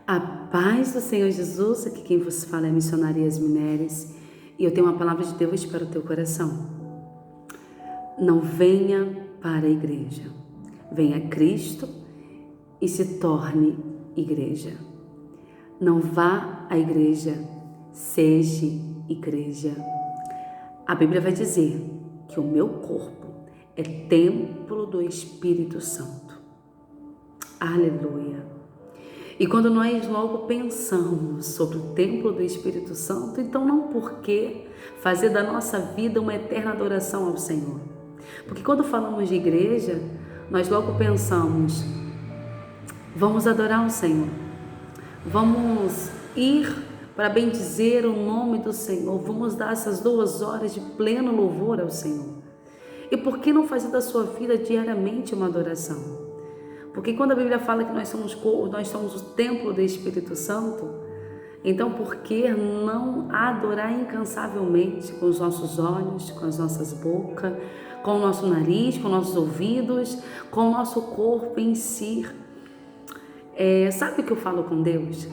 A paz do Senhor Jesus, aqui quem vos fala é a missionária Yasmin Neres, e eu tenho uma palavra de Deus para o teu coração. Não venha para a igreja, venha a Cristo e se torne igreja. Não vá à igreja, seja igreja. A Bíblia vai dizer que o meu corpo é templo do Espírito Santo. Aleluia! E quando nós logo pensamos sobre o templo do Espírito Santo, então não por que fazer da nossa vida uma eterna adoração ao Senhor. Porque quando falamos de igreja, nós logo pensamos, vamos adorar o Senhor, vamos ir para bendizer o nome do Senhor, vamos dar essas 2 horas de pleno louvor ao Senhor. E por que não fazer da sua vida diariamente uma adoração? Porque quando a Bíblia fala que nós somos o templo do Espírito Santo, então por que não adorar incansavelmente com os nossos olhos, com as nossas bocas, com o nosso nariz, com nossos ouvidos, com o nosso corpo em si? Sabe o que eu falo com Deus?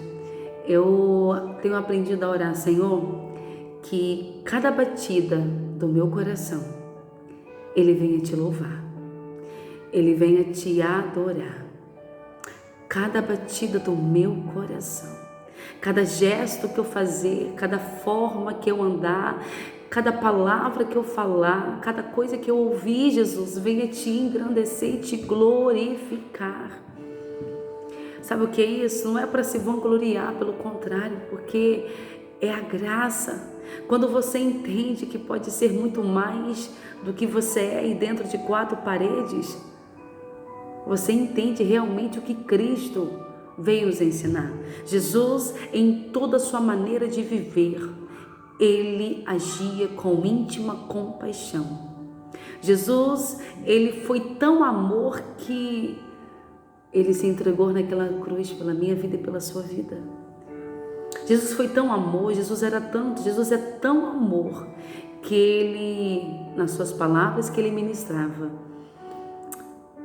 Eu tenho aprendido a orar, Senhor, que cada batida do meu coração, Ele venha te louvar. Ele venha te adorar. Cada batida do meu coração, cada gesto que eu fazer, cada forma que eu andar, cada palavra que eu falar, cada coisa que eu ouvir, Jesus, venha te engrandecer e te glorificar. Sabe o que é isso? Não é para se vangloriar, pelo contrário, porque é a graça. Quando você entende que pode ser muito mais do que você é aí dentro de 4 paredes, você entende realmente o que Cristo veio nos ensinar. Jesus, em toda a sua maneira de viver, Ele agia com íntima compaixão. Jesus, Ele foi tão amor que Ele se entregou naquela cruz pela minha vida e pela sua vida. Jesus foi tão amor, Jesus é tão amor, que Ele, nas suas palavras que Ele ministrava,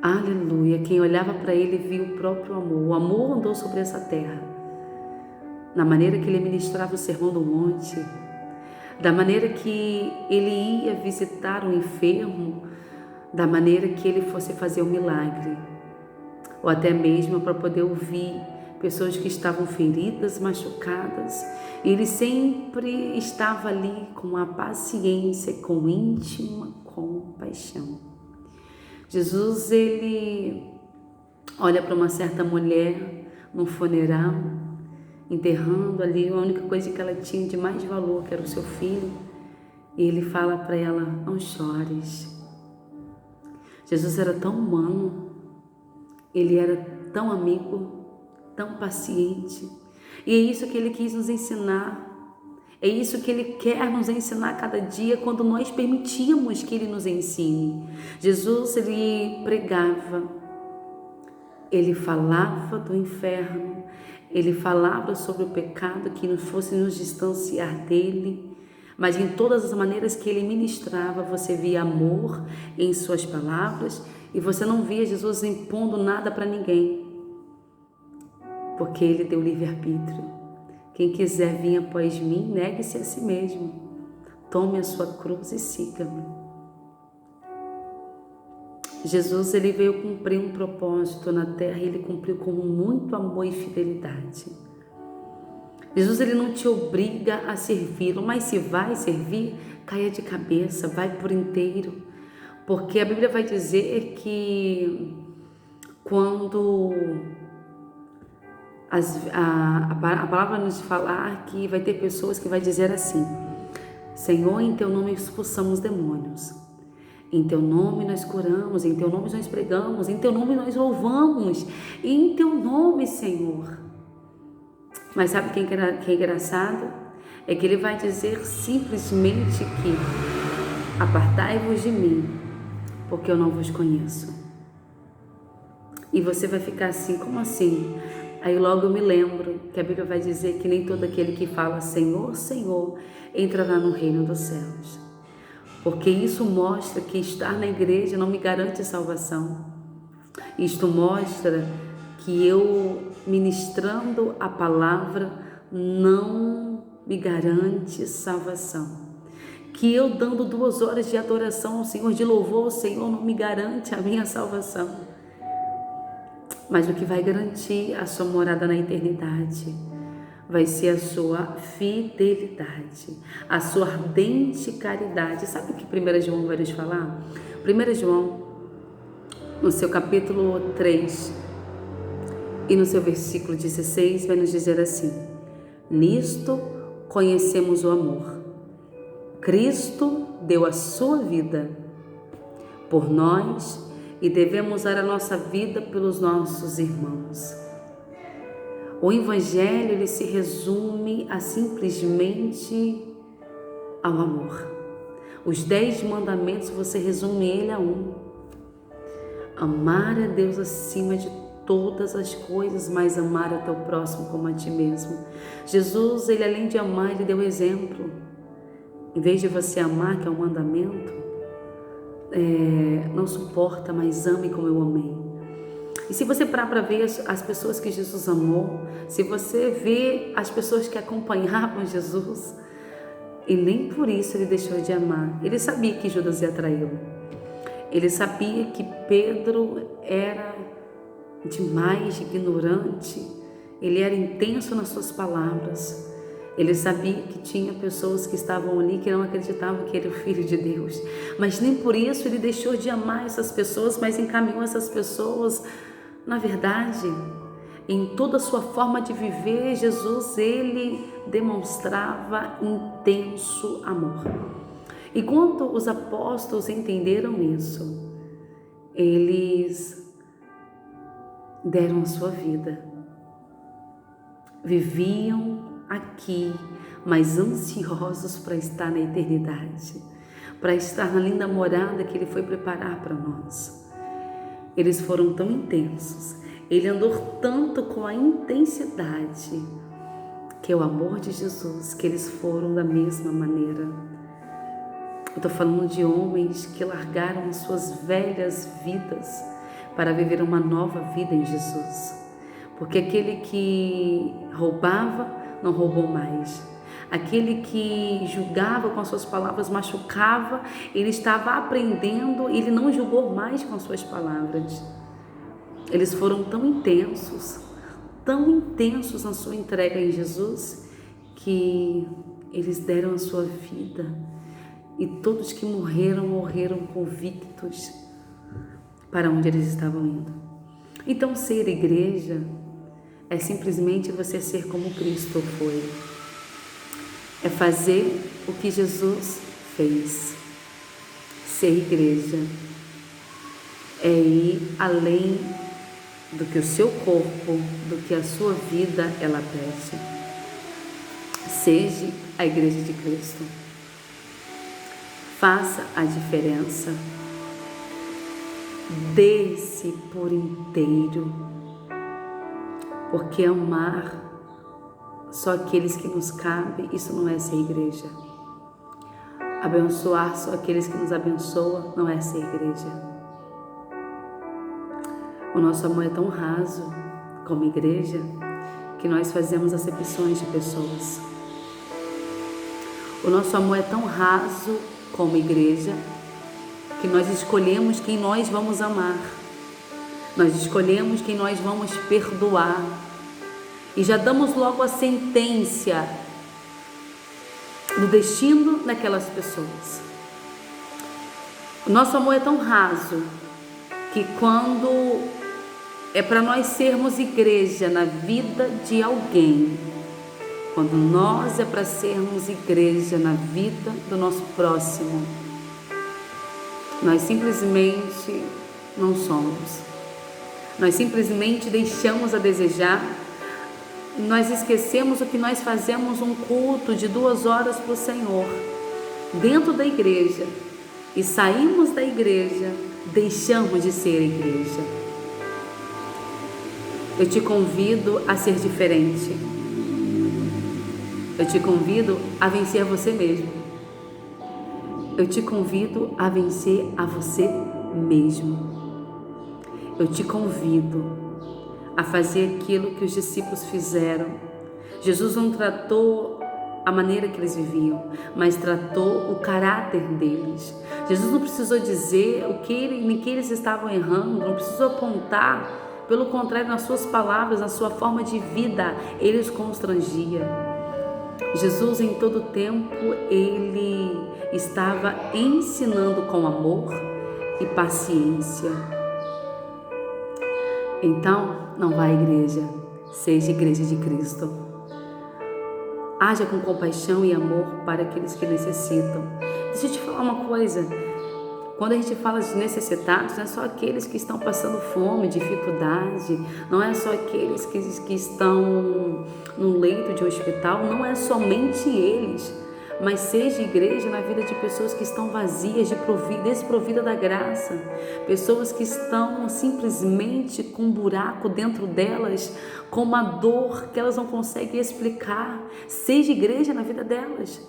aleluia, quem olhava para Ele viu o próprio amor. O amor andou sobre essa terra, na maneira que Ele ministrava o sermão do monte, da maneira que Ele ia visitar o enfermo, da maneira que Ele fosse fazer um milagre, ou até mesmo para poder ouvir pessoas que estavam feridas, machucadas. Ele sempre estava ali com a paciência, com íntima compaixão. Jesus, Ele olha para uma certa mulher num funeral, enterrando ali a única coisa que ela tinha de mais valor, que era o seu filho, e Ele fala para ela, não chores. Jesus era tão humano, Ele era tão amigo, tão paciente, e é isso que Ele quis nos ensinar. É isso que Ele quer nos ensinar cada dia, quando nós permitimos que Ele nos ensine. Jesus, Ele pregava, Ele falava do inferno, Ele falava sobre o pecado que não fosse nos distanciar dEle, mas em todas as maneiras que Ele ministrava, você via amor em suas palavras e você não via Jesus impondo nada para ninguém, porque Ele deu livre-arbítrio. Quem quiser vir após mim, negue-se a si mesmo, tome a sua cruz e siga-me. Jesus, Ele veio cumprir um propósito na terra e Ele cumpriu com muito amor e fidelidade. Jesus, Ele não te obriga a servi-lo, mas se vai servir, caia de cabeça, vai por inteiro, porque a Bíblia vai dizer que quando a palavra nos falar que vai ter pessoas que vai dizer assim, Senhor, em Teu nome expulsamos demônios, em Teu nome nós curamos, em Teu nome nós pregamos, em Teu nome nós louvamos, em Teu nome, Senhor. Mas sabe quem é engraçado? É que Ele vai dizer simplesmente que apartai-vos de mim, porque eu não vos conheço. E você vai ficar assim, como assim? Aí logo eu me lembro que a Bíblia vai dizer que nem todo aquele que fala Senhor, Senhor, entrará no reino dos céus. Porque isso mostra que estar na igreja não me garante salvação. Isto mostra que eu ministrando a palavra não me garante salvação. Que eu dando 2 horas de adoração ao Senhor, de louvor ao Senhor, não me garante a minha salvação. Mas o que vai garantir a sua morada na eternidade vai ser a sua fidelidade, a sua ardente caridade. Sabe o que 1 João vai nos falar? 1 João, no seu capítulo 3 e no seu versículo 16, vai nos dizer assim: nisto conhecemos o amor. Cristo deu a sua vida por nós e devemos dar a nossa vida pelos nossos irmãos. O Evangelho, ele se resume a simplesmente ao amor. Os 10 mandamentos, você resume ele a um: amar a Deus acima de todas as coisas, mas amar o teu próximo como a ti mesmo. Jesus, ele além de amar, ele deu exemplo. Em vez de você amar, que é um mandamento, não suporta, mas ame como eu amei. E se você parar para ver as pessoas que Jesus amou, se você vê as pessoas que acompanhavam Jesus, e nem por isso ele deixou de amar. Ele sabia que Judas ia traí-lo. Ele sabia que Pedro era demais ignorante. Ele era intenso nas suas palavras. Ele sabia que tinha pessoas que estavam ali que não acreditavam que ele era o Filho de Deus. Mas nem por isso ele deixou de amar essas pessoas, mas encaminhou essas pessoas. Na verdade, em toda a sua forma de viver, Jesus, ele demonstrava intenso amor. E quando os apóstolos entenderam isso, eles deram a sua vida. Viviam aqui, mas ansiosos para estar na eternidade, para estar na linda morada que ele foi preparar para nós. Eles foram tão intensos, ele andou tanto com a intensidade, que é o amor de Jesus, que eles foram da mesma maneira. Eu estou falando de homens que largaram suas velhas vidas para viver uma nova vida em Jesus. Porque aquele que roubava, não roubou mais. Aquele que julgava com as suas palavras, machucava, ele estava aprendendo, ele não julgou mais com as suas palavras. Eles foram tão intensos na sua entrega em Jesus, que eles deram a sua vida. E todos que morreram convictos para onde eles estavam indo. Então, ser igreja é simplesmente você ser como Cristo foi. É fazer o que Jesus fez. Ser igreja é ir além do que o seu corpo, do que a sua vida ela pede. Seja a igreja de Cristo. Faça a diferença. Dê-se por inteiro. Porque amar só aqueles que nos cabe, isso não é ser igreja. Abençoar só aqueles que nos abençoam, não é ser igreja. O nosso amor é tão raso como igreja que nós fazemos acepções de pessoas. O nosso amor é tão raso como igreja que nós escolhemos quem nós vamos amar. Nós escolhemos quem nós vamos perdoar. E já damos logo a sentença do destino daquelas pessoas. O nosso amor é tão raso que quando é para nós sermos igreja na vida de alguém, quando nós é para sermos igreja na vida do nosso próximo, nós simplesmente não somos. Nós simplesmente deixamos a desejar. Nós esquecemos o que nós fazemos um culto de 2 horas para o Senhor dentro da igreja e saímos da igreja, deixamos de ser igreja. Eu te convido a ser diferente. Eu te convido a vencer você mesmo. Eu te convido a vencer a você mesmo. Eu te convido a fazer aquilo que os discípulos fizeram. Jesus não tratou a maneira que eles viviam, mas tratou o caráter deles. Jesus não precisou dizer em que eles estavam errando, não precisou apontar. Pelo contrário, nas suas palavras, na sua forma de vida, ele os constrangia. Jesus, em todo tempo, ele estava ensinando com amor e paciência. Então, não vá à igreja, seja igreja de Cristo. Haja com compaixão e amor para aqueles que necessitam. Deixa eu te falar uma coisa. Quando a gente fala de necessitados, não é só aqueles que estão passando fome, dificuldade, não é só aqueles que estão no leito de um hospital, não é somente eles, mas seja igreja na vida de pessoas que estão vazias, desprovidas da graça, pessoas que estão simplesmente com um buraco dentro delas, com uma dor que elas não conseguem explicar. Seja igreja na vida delas.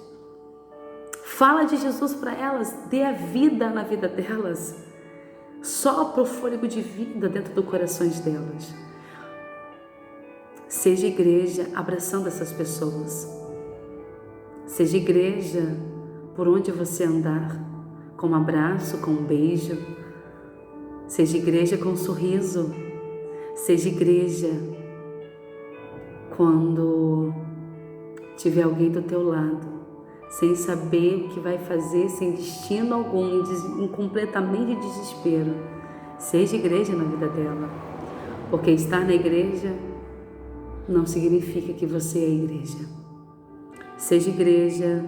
Fala de Jesus para elas, dê a vida na vida delas, sopra o fôlego de vida dentro dos corações delas. Seja igreja abraçando essas pessoas. Seja igreja por onde você andar, com um abraço, com um beijo. Seja igreja com um sorriso. Seja igreja quando tiver alguém do teu lado, sem saber o que vai fazer, sem destino algum, completamente desespero. Seja igreja na vida dela, porque estar na igreja não significa que você é igreja. Seja igreja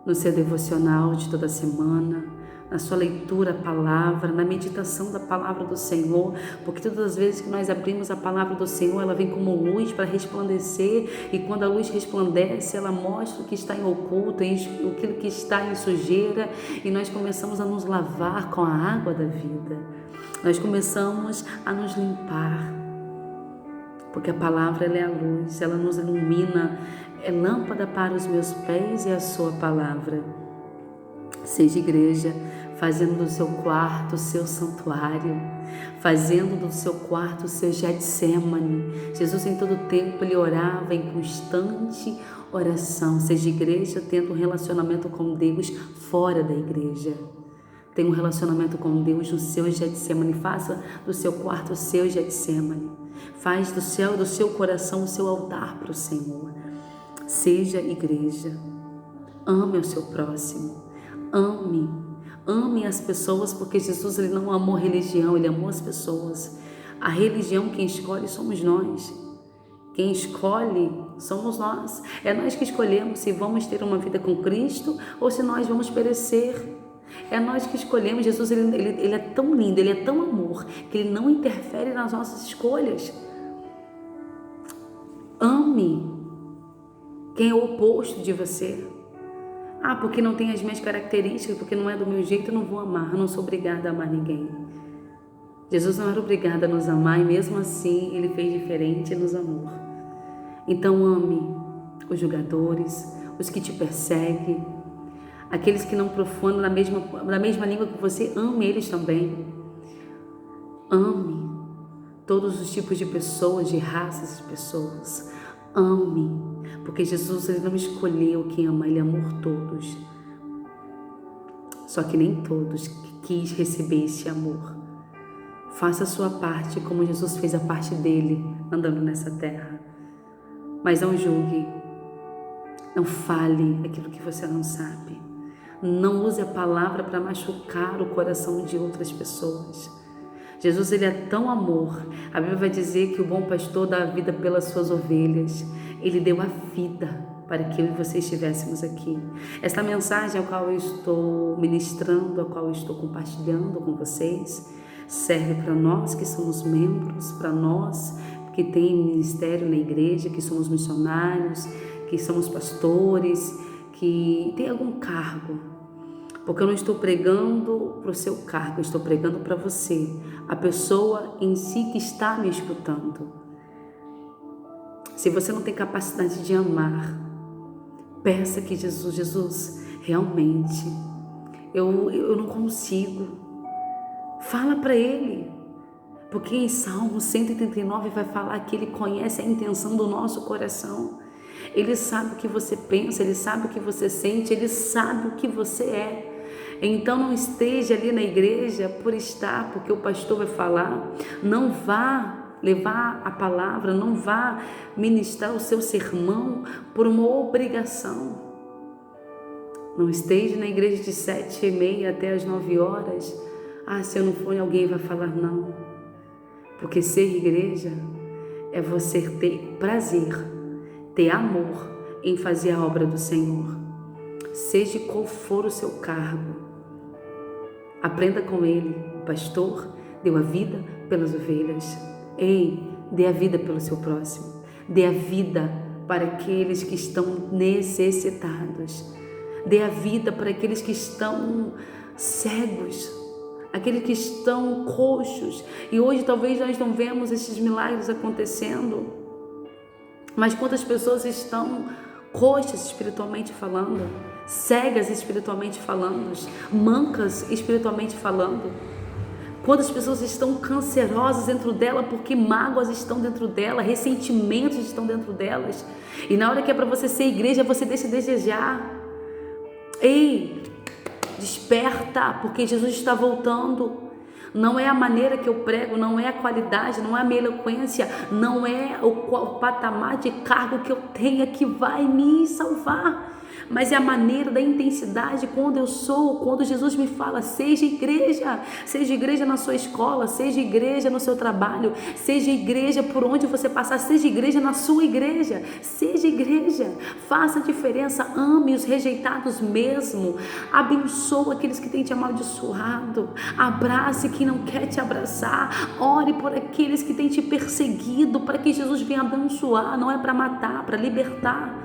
no seu devocional de toda semana, na sua leitura à palavra, na meditação da palavra do Senhor, porque todas as vezes que nós abrimos a palavra do Senhor, ela vem como luz para resplandecer, e quando a luz resplandece, ela mostra o que está em oculto, aquilo que está em sujeira, e nós começamos a nos lavar com a água da vida, nós começamos a nos limpar, porque a palavra ela é a luz, ela nos ilumina, é lâmpada para os meus pés e a sua palavra. Seja igreja, fazendo do seu quarto o seu santuário, fazendo do seu quarto o seu Getsemane. Jesus em todo tempo ele orava em constante oração. Seja igreja tendo um relacionamento com Deus fora da igreja. Tenha um relacionamento com Deus no seu Getsemane. Faça do seu quarto o seu Getsemane. Faz do seu coração o seu altar para o Senhor. Seja igreja. Ame o seu próximo. Ame as pessoas, porque Jesus ele não amou religião, ele amou as pessoas. A religião quem escolhe somos nós. Quem escolhe somos nós. É nós que escolhemos se vamos ter uma vida com Cristo ou se nós vamos perecer. É nós que escolhemos. Jesus ele é tão lindo, ele é tão amor, que ele não interfere nas nossas escolhas. Ame quem é o oposto de você. Ah, porque não tem as minhas características, porque não é do meu jeito, eu não vou amar, eu não sou obrigada a amar ninguém. Jesus não era obrigado a nos amar e mesmo assim Ele fez diferente e nos amou. Então ame os julgadores, os que te perseguem, aqueles que não profanam na mesma língua que você, ame eles também. Ame todos os tipos de pessoas, de raças de pessoas. Ame, porque Jesus ele não escolheu quem ama, ele amou todos. Só que nem todos quis receber esse amor. Faça a sua parte como Jesus fez a parte dele andando nessa terra. Mas não julgue, não fale aquilo que você não sabe. Não use a palavra para machucar o coração de outras pessoas. Jesus ele é tão amor. A Bíblia vai dizer que o bom pastor dá a vida pelas suas ovelhas. Ele deu a vida para que eu e você estivéssemos aqui. Esta mensagem a qual eu estou ministrando, a qual eu estou compartilhando com vocês, serve para nós que somos membros, para nós que tem ministério na igreja, que somos missionários, que somos pastores, que tem algum cargo. Porque eu não estou pregando para o seu cargo, eu estou pregando para você, a pessoa em si que está me escutando. Se você não tem capacidade de amar, peça que Jesus, realmente, eu não consigo. Fala para Ele, Porque em Salmo 139 vai falar que Ele conhece a intenção do nosso coração. Ele sabe o que você pensa, Ele sabe o que você sente, Ele sabe o que você é. Então não esteja ali na igreja por estar, porque o pastor vai falar. Não vá levar a palavra, não vá ministrar o seu sermão por uma obrigação. Não esteja na igreja de 7h30 até as 9h. Se eu não for, alguém vai falar não. Porque ser igreja é você ter prazer, ter amor em fazer a obra do Senhor. Seja qual for o seu cargo, aprenda com ele. O pastor deu a vida pelas ovelhas. Dê a vida pelo seu próximo. Dê a vida para aqueles que estão necessitados. Dê a vida para aqueles que estão cegos, aqueles que estão coxos. E hoje talvez nós não vemos esses milagres acontecendo, mas quantas pessoas estão coxas espiritualmente falando, cegas espiritualmente falando, mancas espiritualmente falando. Quantas pessoas estão cancerosas dentro dela porque mágoas estão dentro dela, ressentimentos estão dentro delas. E na hora que é para você ser igreja, você deixa de desejar. Desperta, porque Jesus está voltando. Não é a maneira que eu prego, não é a qualidade, não é a minha eloquência, não é o patamar de cargo que eu tenha que vai me salvar, mas é a maneira da intensidade quando eu sou, quando Jesus me fala, seja igreja na sua escola, seja igreja no seu trabalho, seja igreja por onde você passar, seja igreja na sua igreja, seja igreja, faça diferença, ame os rejeitados mesmo, abençoa aqueles que têm te amaldiçoado, abrace quem não quer te abraçar, ore por aqueles que têm te perseguido, para que Jesus venha abençoar, não é para matar, para libertar.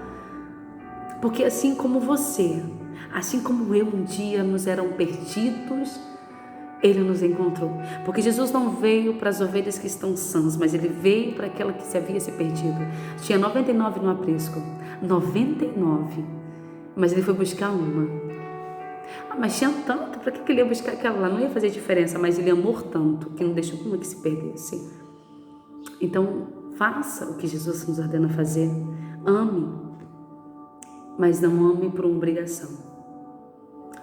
Porque assim como você, assim como eu um dia nos eram perdidos, Ele nos encontrou. Porque Jesus não veio para as ovelhas que estão sãs, mas Ele veio para aquela que se havia se perdido. Tinha 99 no aprisco, 99, mas Ele foi buscar uma. Mas tinha tanto, para que Ele ia buscar aquela lá? Não ia fazer diferença, mas Ele amou tanto que não deixou uma que se perdesse. Então, faça o que Jesus nos ordena fazer. Ame. Mas não ame por obrigação,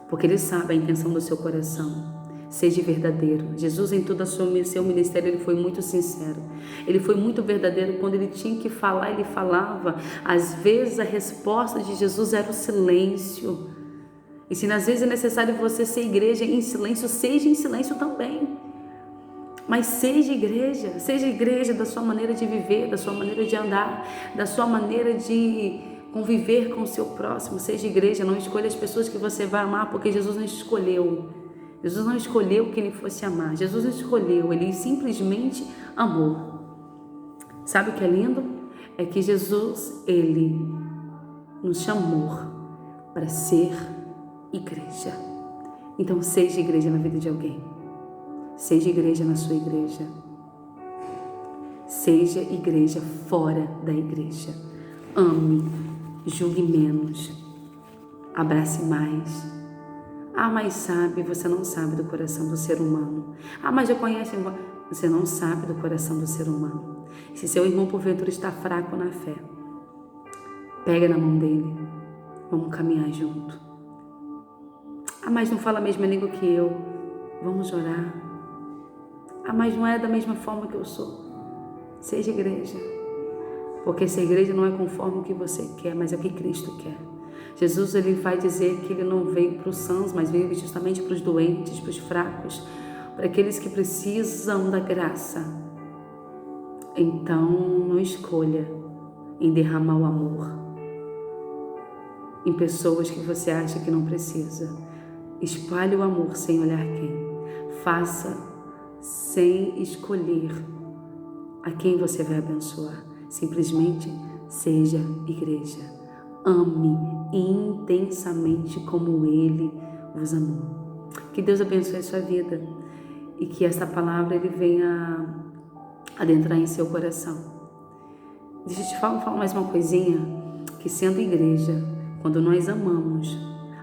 porque Ele sabe a intenção do seu coração. Seja verdadeiro. Jesus, em todo o seu ministério, Ele foi muito sincero. Ele foi muito verdadeiro. Quando Ele tinha que falar, Ele falava. Às vezes a resposta de Jesus era o silêncio. E se às vezes é necessário você ser igreja em silêncio, seja em silêncio também. Mas seja igreja da sua maneira de viver, da sua maneira de andar, da sua maneira de conviver com o seu próximo. Seja igreja, não escolha as pessoas que você vai amar, porque Jesus não escolheu. Jesus não escolheu que Ele fosse amar. Jesus não escolheu, Ele simplesmente amou. Sabe o que é lindo? É que Jesus, Ele nos chamou para ser igreja. Então seja igreja na vida de alguém. Seja igreja na sua igreja. Seja igreja fora da igreja. Ame. Julgue menos, abrace mais. Mas sabe, você não sabe do coração do ser humano. Mas eu conheço, você não sabe do coração do ser humano. Se seu irmão porventura está fraco na fé, pega na mão dele, vamos caminhar junto. Mas não fala a mesma língua que eu, vamos orar. Mas não é da mesma forma que eu sou. Seja igreja. Porque ser igreja não é conforme o que você quer, mas é o que Cristo quer. Jesus, Ele vai dizer que Ele não veio para os sãos, mas veio justamente para os doentes, para os fracos, para aqueles que precisam da graça. Então, não escolha em derramar o amor em pessoas que você acha que não precisa. Espalhe o amor sem olhar quem. Faça sem escolher a quem você vai abençoar. Simplesmente seja igreja. Ame intensamente como Ele vos amou. Que Deus abençoe a sua vida e que essa palavra Ele venha adentrar em seu coração. Deixa eu te falar mais uma coisinha, que sendo igreja, quando nós amamos,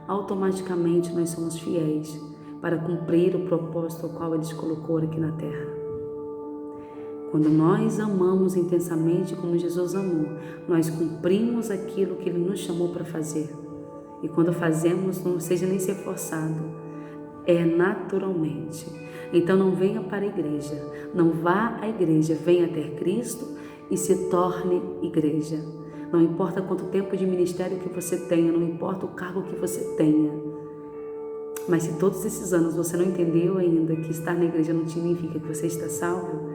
automaticamente nós somos fiéis para cumprir o propósito ao qual Ele nos colocou aqui na terra. Quando nós amamos intensamente como Jesus amou, nós cumprimos aquilo que Ele nos chamou para fazer. E quando fazemos, não seja nem ser forçado, é naturalmente. Então não venha para a igreja, não vá à igreja, venha até Cristo e se torne igreja. Não importa quanto tempo de ministério que você tenha, não importa o cargo que você tenha. Mas se todos esses anos você não entendeu ainda que estar na igreja não significa que você está salvo,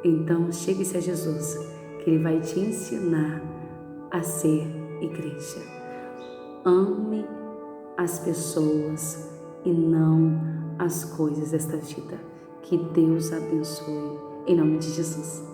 então chegue-se a Jesus, que Ele vai te ensinar a ser igreja. Ame as pessoas e não as coisas desta vida. Que Deus abençoe. Em nome de Jesus.